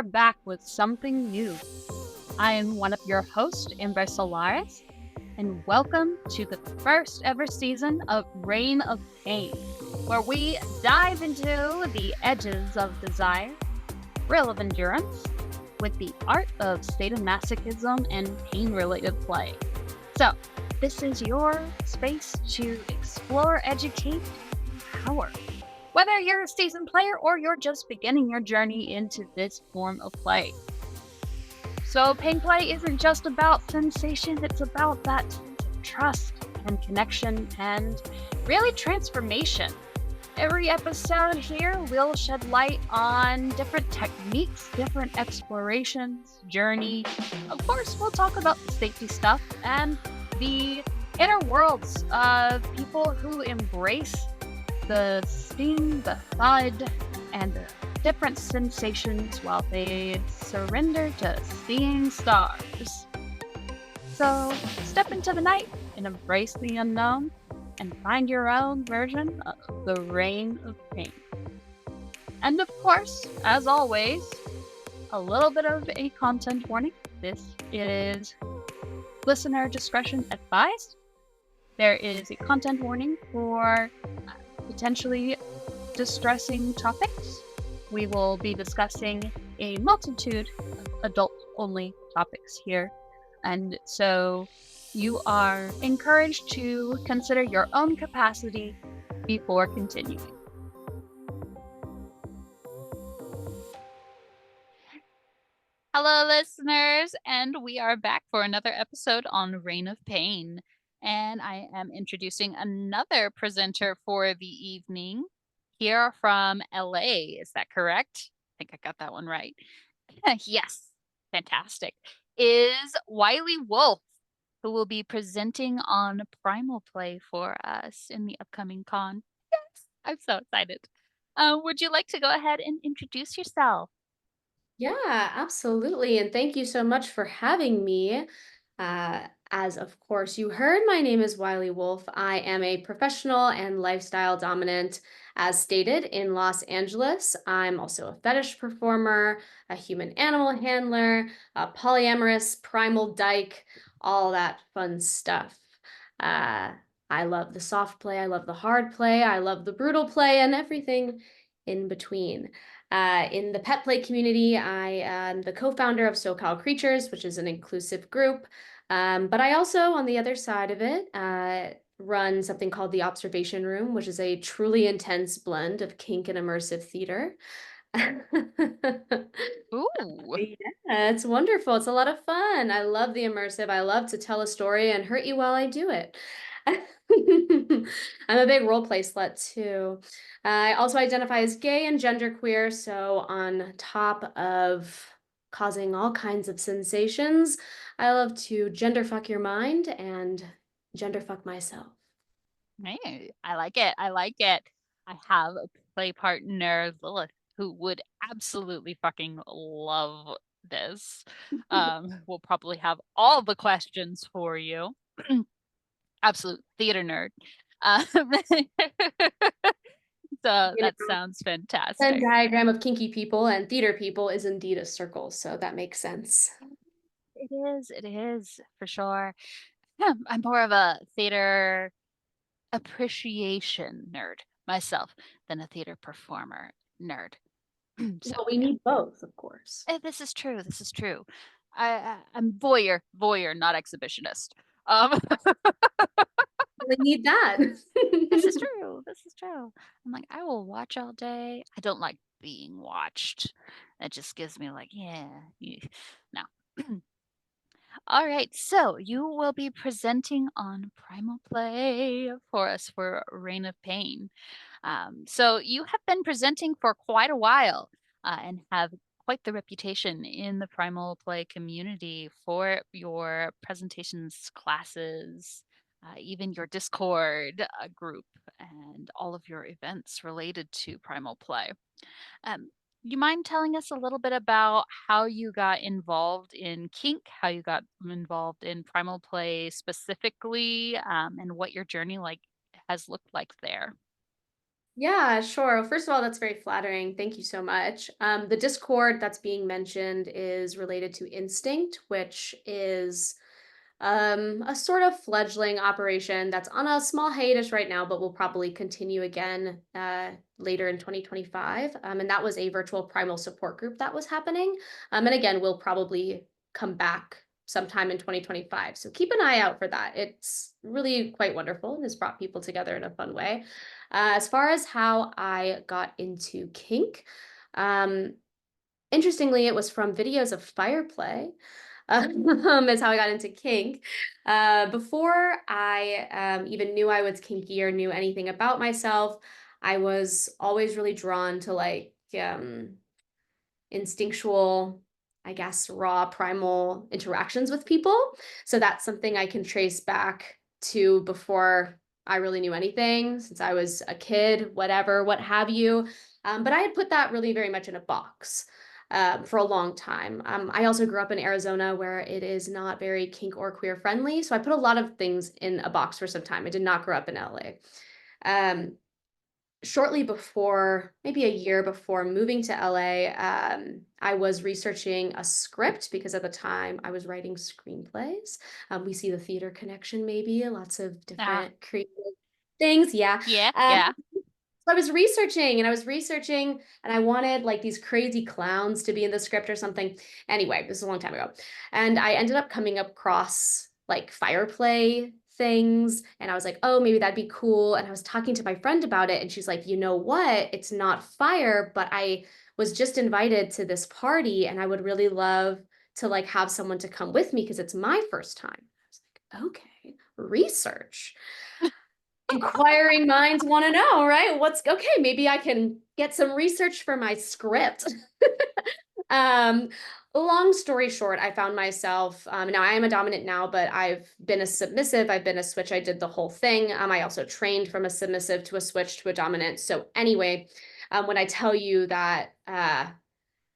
are back with something new. I am one of your hosts, Ember Solaris, and welcome to the first ever season of Reign of Pain, where we dive into the edges of desire, thrill of endurance, with the art of sadomasochism and pain-related play. So, this is your space to explore, educate, power. Whether you're a seasoned player or you're just beginning your journey into this form of play. So pain play isn't just about sensation, it's about that sense of trust and connection and really transformation. Every episode here will shed light on different techniques, different explorations, journey. Of course, we'll talk about the safety stuff and the inner worlds of people who embrace the sting, the thud, and the different sensations while they surrender to seeing stars. So, step into the night and embrace the unknown and find your own version of the Reign of Pain. And of course, as always, a little bit of a content warning. This is listener discretion advised. There is a content warning for potentially distressing topics. We will be discussing a multitude of adult-only topics here, and so you are encouraged to consider your own capacity before continuing. Hello, listeners, and we are back for another episode on Reign of Pain. And I am introducing another presenter for the evening here from LA. Is that correct? I think I got that one right. Yes, fantastic. Is Wiley Wolf, who will be presenting on Primal Play for us in the upcoming con. Yes, I'm so excited. Would you like to go ahead and introduce yourself? Yeah, absolutely. And thank you so much for having me. As of course you heard, my name is Wiley Wolf. I am a professional and lifestyle dominant, as stated, in Los Angeles. I'm also a fetish performer, a human animal handler, a polyamorous primal dyke, all that fun stuff. Uh, I love the soft play, I love the hard play, I love the brutal play, and everything in between. In the pet play community, I am the co-founder of SoCal Creatures, which is an inclusive group. But I also, on the other side of it, run something called the Observation Room, which is a truly intense blend of kink and immersive theater. Ooh. Yeah, it's wonderful. It's a lot of fun. I love the immersive. I love to tell a story and hurt you while I do it. I'm a big role play slut too. I also identify as gay and genderqueer, so on top of causing all kinds of sensations, I love to gender fuck your mind and gender fuck myself. Hey, I like it. I like it. I have a play partner, Lilith, who would absolutely fucking love this. We'll probably have all the questions for you. Absolute theater nerd. Um, so You that know, sounds Venn fantastic. diagram of kinky people and theater people is indeed a circle, so that makes sense. It is for sure. Yeah, I'm more of a theater appreciation nerd myself than a theater performer nerd. So Well, we yeah. need both, of course. This is true. This is true. I'm voyeur, not exhibitionist. We need that. This is true. This is true. I'm like, I will watch all day. I don't like being watched. It just gives me like, yeah, no. All right, so you will be presenting on Primal Play for us for Reign of Pain. So you have been presenting for quite a while and have quite the reputation in the Primal Play community for your presentations, classes, even your Discord group, and all of your events related to Primal Play. Um, you mind telling us a little bit about how you got involved in Kink, how you got involved in Primal Play specifically, and what your journey like has looked like there? Yeah, sure. First of all, that's very flattering. Thank you so much. The Discord that's being mentioned is related to Instinct, which is a sort of fledgling operation that's on a small hiatus right now, but will probably continue again later in 2025. And that was a virtual primal support group that was happening. And again, we'll probably come back sometime in 2025. So keep an eye out for that. It's really quite wonderful and has brought people together in a fun way. As far as how I got into kink, um, interestingly, it was from videos of fire play. Is how I got into kink. Before I even knew I was kinky or knew anything about myself, I was always really drawn to like instinctual, I guess, raw primal interactions with people. So that's something I can trace back to before I really knew anything, since I was a kid, whatever, what have you. But I had put that really very much in a box. For a long time. I also grew up in Arizona where it is not very kink or queer friendly. So I put a lot of things in a box for some time. I did not grow up in LA. Um, Shortly before, maybe a year before moving to LA, I was researching a script because at the time I was writing screenplays. We see the theater connection, maybe lots of Ah, different creative things. Yeah. yeah, Um, yeah. so I was researching and I was researching and I wanted like these crazy clowns to be in the script or something. Anyway, this is a long time ago. And I ended up coming across like fire play things and I was like, "Oh, maybe that'd be cool." And I was talking to my friend about it and she's like, "You know what? It's not fire, but I was just invited to this party and I would really love to like have someone to come with me because it's my first time." I was like, "Okay, research." Inquiring minds want to know, right? What's okay? Maybe I can get some research for my script. um, Long story short, I found myself now I am a dominant now, but I've been a submissive. I've been a switch. I did the whole thing. I also trained from a submissive to a switch to a dominant. So anyway, when I tell you that I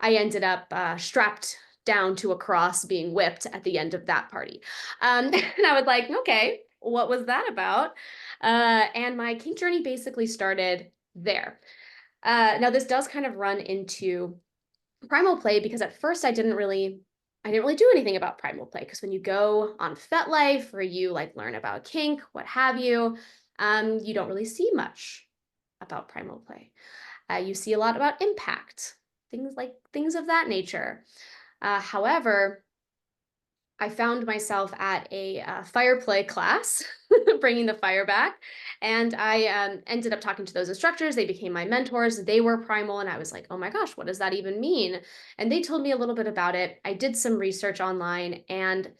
ended up strapped down to a cross being whipped at the end of that party. And I was like, okay, what was that about? And my kink journey basically started there. Now this does kind of run into primal play because at first I didn't really do anything about primal play because when you go on FetLife or you like learn about kink, what have you, you don't really see much about primal play. You see a lot about impact, things of that nature. However, I found myself at a fire play class, bringing the fire back, and I ended up talking to those instructors. They became my mentors. They were primal, and I was like, "Oh my gosh, what does that even mean?" And they told me a little bit about it. I did some research online, and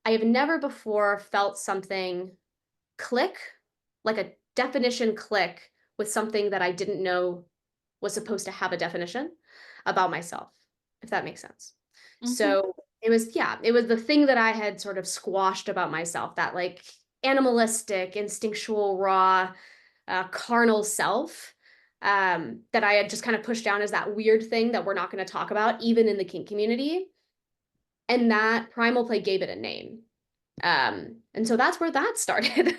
I have never before felt something click, like a definition click with something that I didn't know was supposed to have a definition about myself, if that makes sense. Mm-hmm. So it was the thing that I had sort of squashed about myself, that like animalistic, instinctual, raw, carnal self that I had just kind of pushed down as that weird thing that we're not going to talk about, even in the kink community. And that primal play gave it a name. And so that's where that started.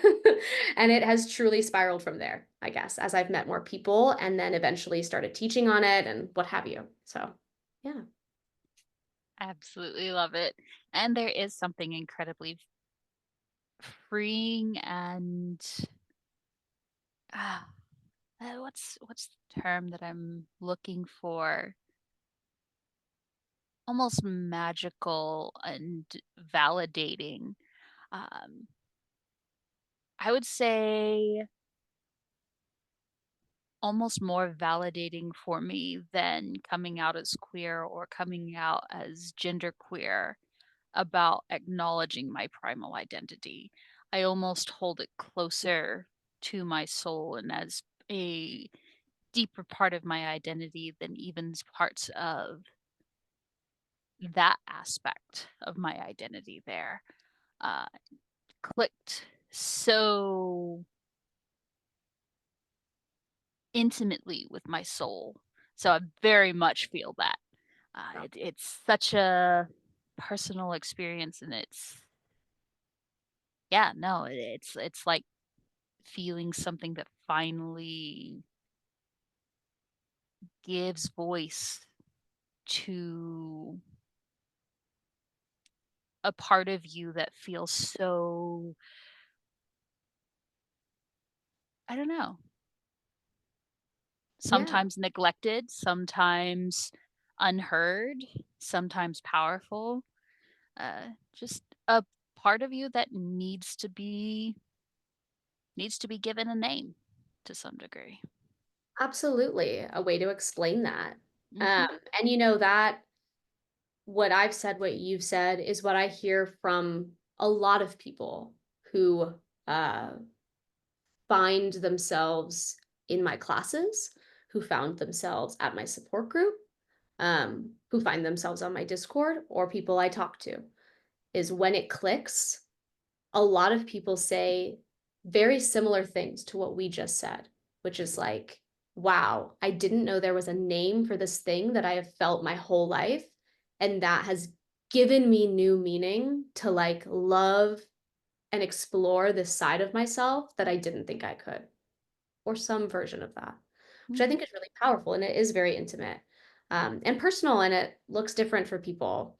And it has truly spiraled from there, I guess, as I've met more people and then eventually started teaching on it and what have you. So, yeah. Absolutely love it. And there is something incredibly freeing and ah, what's the term that I'm looking for? Almost magical and validating. Um, I would say almost more validating for me than coming out as queer or coming out as genderqueer about acknowledging my primal identity. I almost hold it closer to my soul and as a deeper part of my identity than even parts of that aspect of my identity there. Uh, Clicked so intimately with my soul. So I very much feel that. It's such a personal experience, and it's like feeling something that finally gives voice to a part of you that feels so, I don't know, Yeah, sometimes neglected, sometimes unheard, sometimes powerful. Just a part of you that needs to be given a name to some degree. absolutely. A way to explain that. Hmm. And you know that what I've said, what you've said is what I hear from a lot of people who uh, find themselves in my classes, who found themselves at my support group, who find themselves on my Discord, or people I talk to, is when it clicks, a lot of people say very similar things to what we just said, which is like, wow, I didn't know there was a name for this thing that I have felt my whole life. And that has given me new meaning to like love and explore this side of myself that I didn't think I could, or some version of that, which I Hmm. think is really powerful and it is very intimate and personal, and it looks different for people.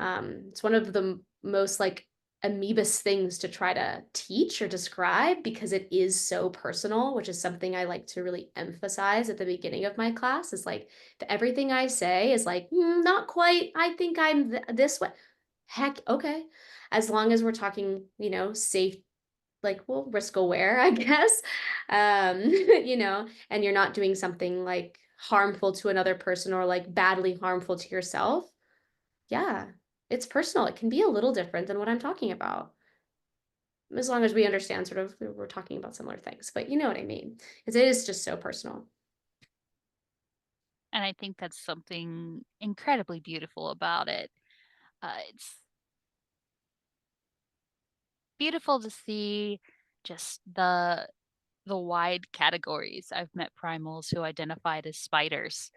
It's one of the most like amoebus things to try to teach or describe because it is so personal, which is something I like to really emphasize at the beginning of my class. Is like everything I say is like, not quite. I think I'm this way. Heck, okay. As long as we're talking, safe, like, well, risk aware, I guess. And you're not doing something like harmful to another person or like badly harmful to yourself. Yeah, it's personal. It can be a little different than what I'm talking about. As long as we understand sort of we're talking about similar things, but you know what I mean? Because it is just so personal. And I think that's something incredibly beautiful about it. It's beautiful to see just the wide categories. I've met primals who identified as spiders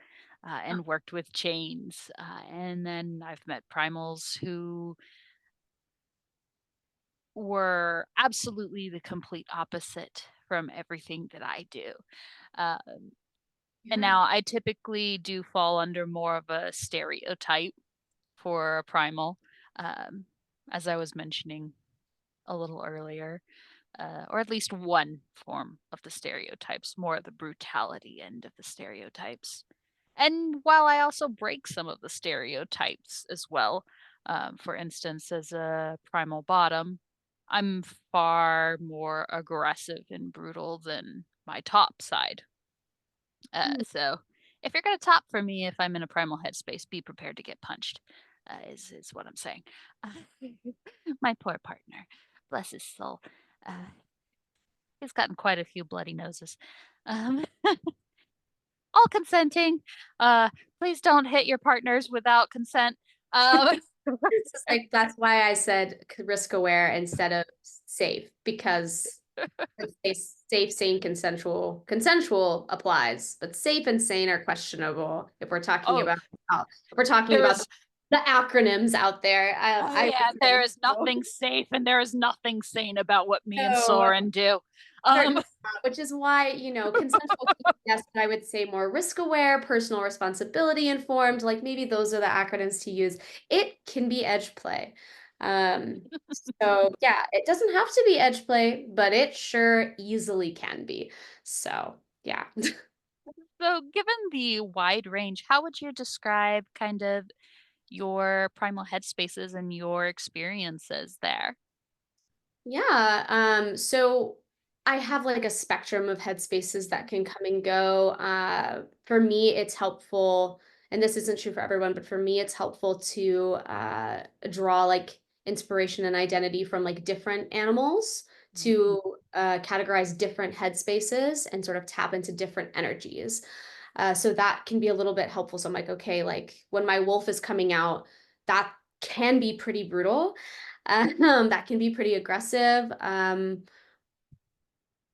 and worked with chains, and then I've met primals who were absolutely the complete opposite from everything that I do. Um, and Yeah. now I typically do fall under more of a stereotype for a primal, um, as I was mentioning a little earlier, or at least one form of the stereotypes, more of the brutality end of the stereotypes. And while I also break some of the stereotypes as well, for instance, as a primal bottom, I'm far more aggressive and brutal than my top side. Mm. So if you're going to top for me, if I'm in a primal headspace, be prepared to get punched, is what I'm saying. Uh, my poor partner, bless his soul. Uh, he's gotten quite a few bloody noses. Um, all consenting. Uh, please don't hit your partners without consent. Um, It's just like that's why I said risk aware instead of safe, because it's safe, sane, consensual applies, but safe and sane are questionable if we're talking oh, about if we're talking there about is. the acronyms out there. Oh I yeah, would there say is no. nothing safe, and there is nothing sane about what me and No, Soren do. certainly Um, not, which is why, consensual, yes, but I would say more risk aware, personal responsibility informed, like maybe those are the acronyms to use. It can be edge play. Um, so yeah, it doesn't have to be edge play, but it sure easily can be. So yeah. so, given the wide range, how would you describe kind of your primal headspaces and your experiences there? Yeah, so I have like a spectrum of headspaces that can come and go. For me, it's helpful, and this isn't true for everyone, but for me, it's helpful to draw like inspiration and identity from like different animals Mhm. to categorize different headspaces and sort of tap into different energies. So that can be a little bit helpful. So I'm like, okay, like when my wolf is coming out, that can be pretty brutal. That can be pretty aggressive.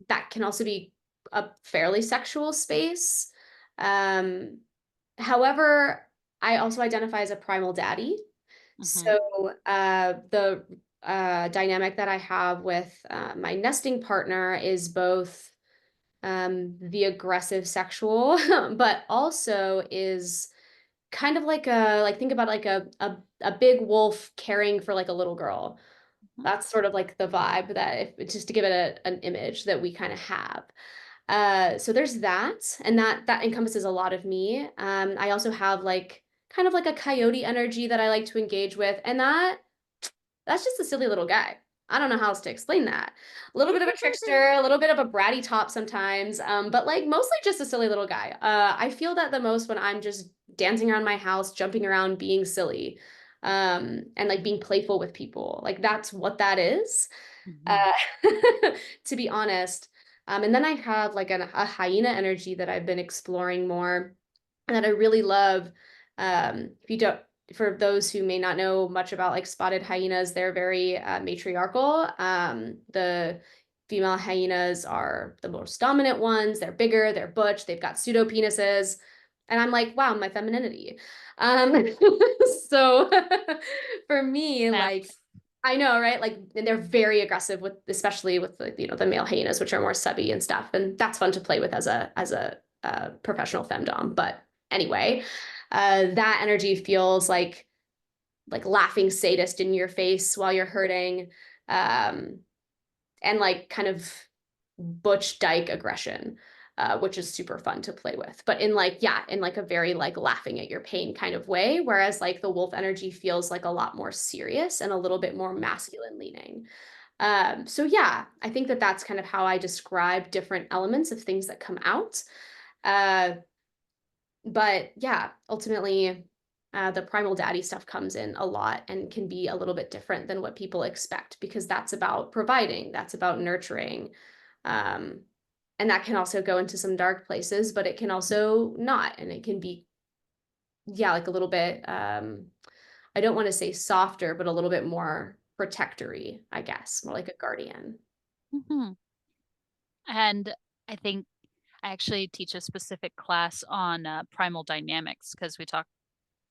That can also be a fairly sexual space. Um, However, I also identify as a primal daddy. Mhm. So the dynamic that I have with my nesting partner is both the aggressive sexual, but also is kind of like think about like a big wolf caring for like a little girl. Mhm. That's sort of like the vibe that if just to give it an image that we kind of have. So there's that, and that encompasses a lot of me. I also have like kind of like a coyote energy that I like to engage with, and that's just a silly little guy. I don't know how else to explain that. A little bit of a trickster, a little bit of a bratty top sometimes, but like mostly just a silly little guy. I feel that the most when I'm just dancing around my house, jumping around, being silly, and like being playful with people. Like that's what that is, Mhm. uh, to be honest. And then I have like a hyena energy that I've been exploring more and that I really love. If you don't, for those who may not know much about like spotted hyenas, they're very matriarchal. The female hyenas are the most dominant ones. They're bigger, they're butch, they've got pseudo penises. And I'm like, wow, my femininity. Um, so for me, like, Snaps. I know, right? Like, and they're very aggressive with, especially with the, the male hyenas, which are more subby and stuff, and that's fun to play with as a professional femdom. But anyway, that energy feels like laughing sadist in your face while you're hurting, um, and like kind of butch dyke aggression, which is super fun to play with. But in like, yeah, in like a very like laughing at your pain kind of way. Whereas like the wolf energy feels like a lot more serious and a little bit more masculine leaning. So yeah, I think that that's kind of how I describe different elements of things that come out. Uh, but yeah, ultimately, the primal daddy stuff comes in a lot and can be a little bit different than what people expect because that's about providing, that's about nurturing. Um, and that can also go into some dark places, but it can also not. And it can be, yeah, like a little bit, I don't want to say softer, but a little bit more protectory, I guess, more like a guardian. Mhm. And I think I actually teach a specific class on primal dynamics because we talk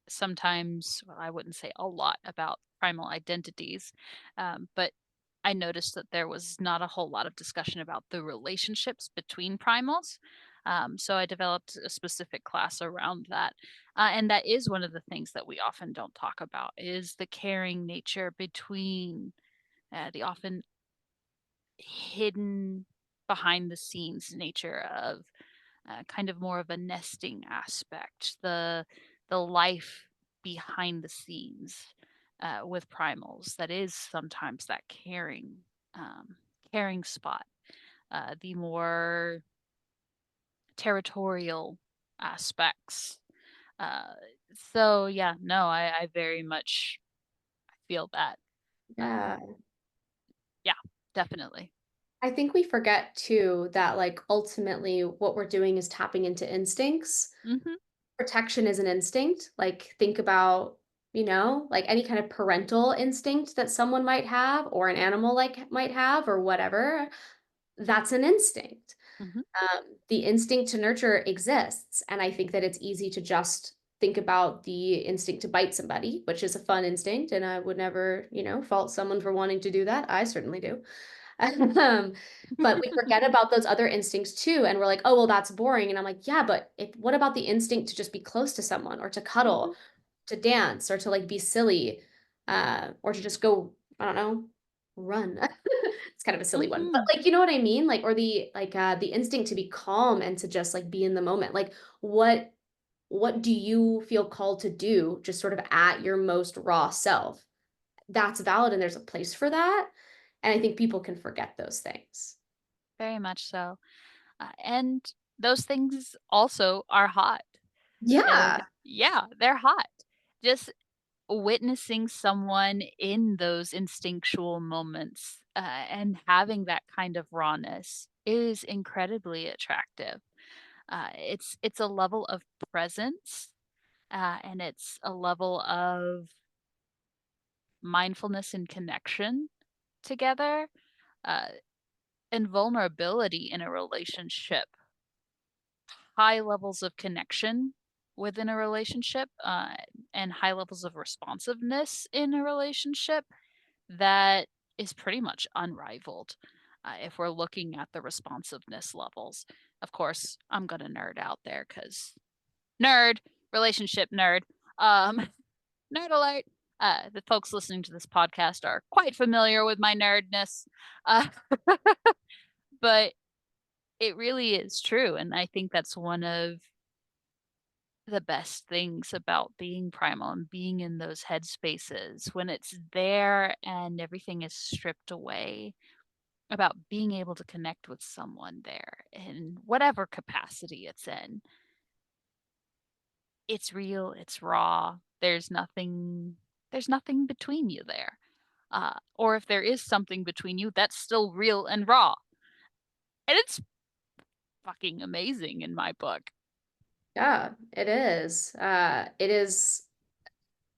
sometimes, well, I wouldn't say a lot about primal identities, but I noticed that there was not a whole lot of discussion about the relationships between primals. So I developed a specific class around that. And that is one of the things that we often don't talk about is the caring nature between the often hidden behind the scenes nature of kind of more of a nesting aspect, the life behind the scenes with primals. That is sometimes that um, caring spot, the more territorial aspects. Uh, so yeah, no, I very much feel that. Um, Yeah. yeah, definitely. I think we forget too that like ultimately what we're doing is tapping into instincts. Hmm. Protection is an instinct. Like think about, like any kind of parental instinct that someone might have or an animal like might have or whatever. That's an instinct. Hmm. The instinct to nurture exists. And I think that it's easy to just think about the instinct to bite somebody, which is a fun instinct. And I would never, fault someone for wanting to do that. I certainly do. Um, but we forget about those other instincts too. And we're like, oh, well, that's boring. And I'm like, yeah, but what about the instinct to just be close to someone or to cuddle, to dance or to like be silly, or to just go, I don't know, run. It's kind of a silly one, but Hmm. like, you know what I mean? Like, or the instinct to be calm and to just like be in the moment. Like, what do you feel called to do just sort of at your most raw self? That's valid and there's a place for that. And I think people can forget those things. Very much so. And those things also are hot. Yeah. Yeah, they're hot. Just witnessing someone in those instinctual moments and having that kind of rawness is incredibly attractive. It's a level of presence and it's a level of mindfulness and connection together uh, and vulnerability in a relationship, high levels of connection within a relationship and high levels of responsiveness in a relationship that is pretty much unrivaled if we're looking at the responsiveness levels. of course, I'm going to nerd out there because nerd, relationship nerd. Um, nerd alert. The folks listening to this podcast are quite familiar with my nerdness. Uh, but it really is true. And I think that's one of the best things about being primal and being in those headspaces when it's there and everything is stripped away, about being able to connect with someone there in whatever capacity it's in. It's real, it's raw. There's nothing between you there. Or if there is something between you, that's still real and raw. And it's fucking amazing in my book. Yeah, it is. It is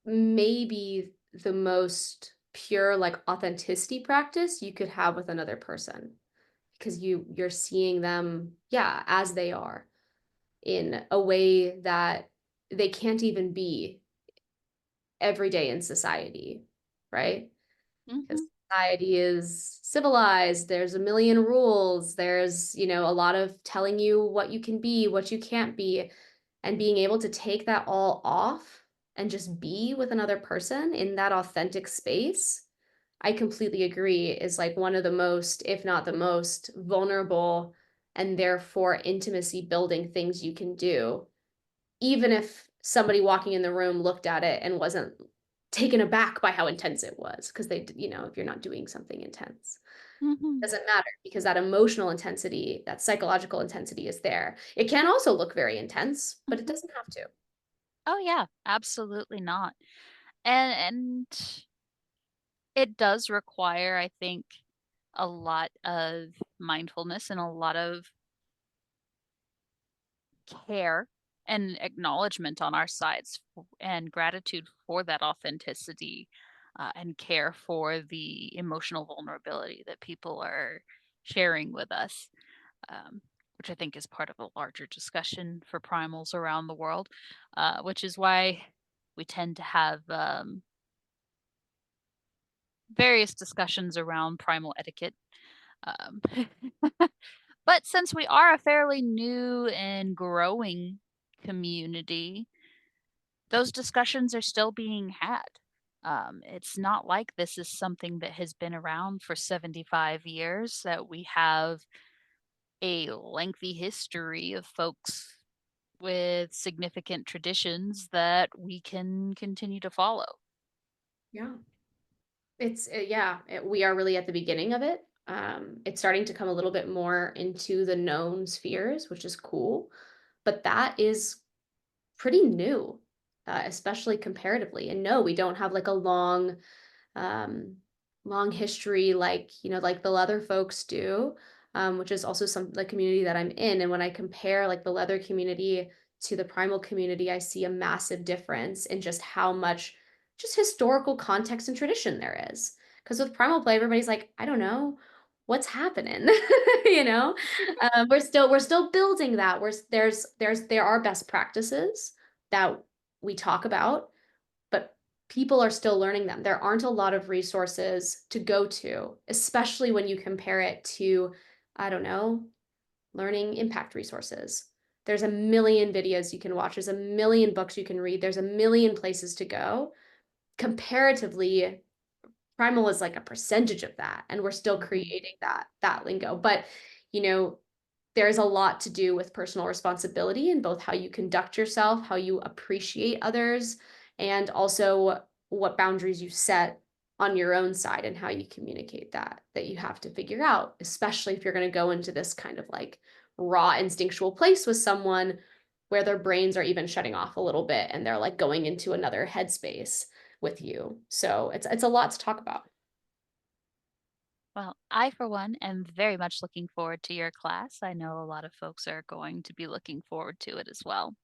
maybe the most pure like authenticity practice you could have with another person because you're seeing them, yeah, as they are in a way that they can't even be every day in society, right? Because Hmm. society is civilized, there's a million rules, there's, a lot of telling you what you can be, what you can't be, and being able to take that all off and just be with another person in that authentic space. I completely agree, is like one of the most, if not the most vulnerable and therefore intimacy building things you can do, even if somebody walking in the room looked at it and wasn't taken aback by how intense it was, because if you're not doing something intense, Hmm. doesn't matter because that emotional intensity, that psychological intensity is there. It can also look very intense, but it Hmm. doesn't have to. Oh yeah, absolutely not. And it does require, I think, a lot of mindfulness and a lot of care and acknowledgement on our sides and gratitude for that authenticity, and care for the emotional vulnerability that people are sharing with us, which I think is part of a larger discussion for primals around the world, which is why we tend to have various discussions around primal etiquette. Um, but since we are a fairly new and growing community, those discussions are still being had. It's not like this is something that has been around for 75 years, that we have a lengthy history of folks with significant traditions that we can continue to follow. Yeah. We are really at the beginning of it. It's starting to come a little bit more into the known spheres, which is cool, but that is pretty new, especially comparatively. And no, we don't have like a um, long history like like the leather folks do, which is also some the community that I'm in. And when I compare like the leather community to the primal community, I see a massive difference in just how much just historical context and tradition there is. Because with primal play, everybody's like, I don't know what's happening. you know we're still building that. There are best practices that we talk about, but people are still learning them. There aren't a lot of resources to go to, especially when you compare it to, I don't know, learning impact resources. There's a million videos you can watch, there's a million books you can read, there's a million places to go. Comparatively, primal is like a percentage of that, and we're still Mhm. creating that lingo. But you know, there's a lot to do with personal responsibility in both how you conduct yourself, how you appreciate others, and also what boundaries you set on your own side and how you communicate that you have to figure out, especially if you're going to go into this kind of like raw instinctual place with someone where their brains are even shutting off a little bit and they're like going into another headspace with you. So it's a lot to talk about. Well, I, for one, am very much looking forward to your class. I know a lot of folks are going to be looking forward to it as well.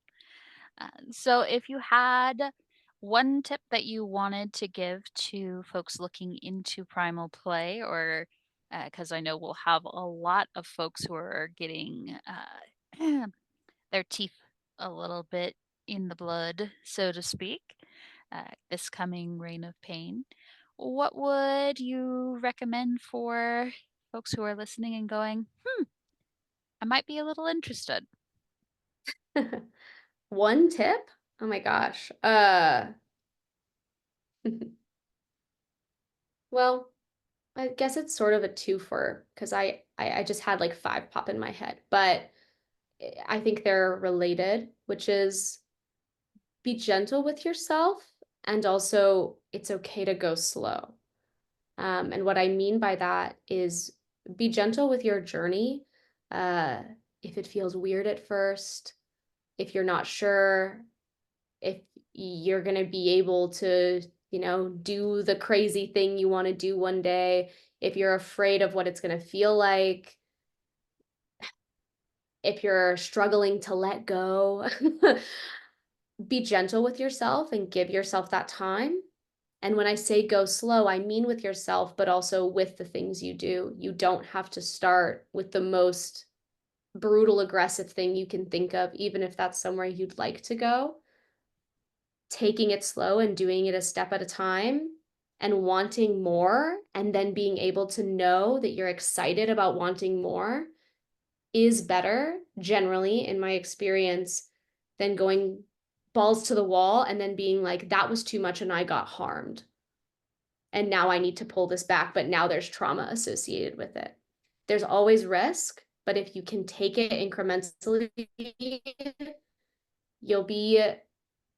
So, if you had one tip that you wanted to give to folks looking into primal play, or because I know we'll have a lot of folks who are getting their teeth a little bit in the blood, so to speak, this coming reign of pain, what would you recommend for folks who are listening and going, I might be a little interested. One tip? Oh my gosh. Well, I guess it's sort of a twofer because I just had like five pop in my head, but I think they're related, which is be gentle with yourself and also it's okay to go slow. And what I mean by that is be gentle with your journey. Uh, if it feels weird at first, if you're not sure if you're going to be able to, do the crazy thing you want to do one day, if you're afraid of what it's going to feel like, if you're struggling to let go, be gentle with yourself and give yourself that time. And when I say go slow, I mean with yourself, but also with the things you do. You don't have to start with the most brutal, aggressive thing you can think of, even if that's somewhere you'd like to go. Taking it slow and doing it a step at a time and wanting more, and then being able to know that you're excited about wanting more is better, generally, in my experience, than going balls to the wall and then being like, that was too much and I got harmed. And now I need to pull this back, but now there's trauma associated with it. There's always risk, but if you can take it incrementally, you'll be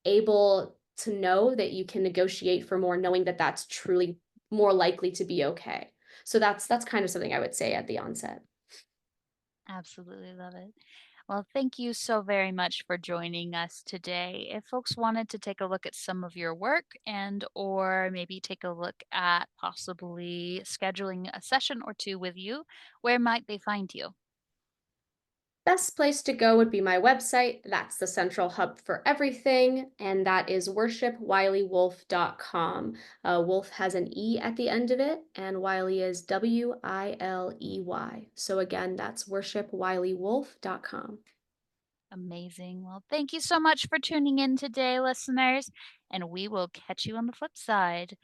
able to know that you can negotiate for more, knowing that that's truly more likely to be okay. So that's kind of something I would say at the onset. Absolutely love it. Well, thank you so very much for joining us today. If folks wanted to take a look at some of your work and or maybe take a look at possibly scheduling a session or two with you, where might they find you? Best place to go would be my website. That's the central hub for everything, and that is worshipwileywolf.com. Wolf has an E at the end of it, and Wiley is Wiley. So again, that's worshipwileywolf.com. Amazing. Well, thank you so much for tuning in today, listeners, and we will catch you on the flip side.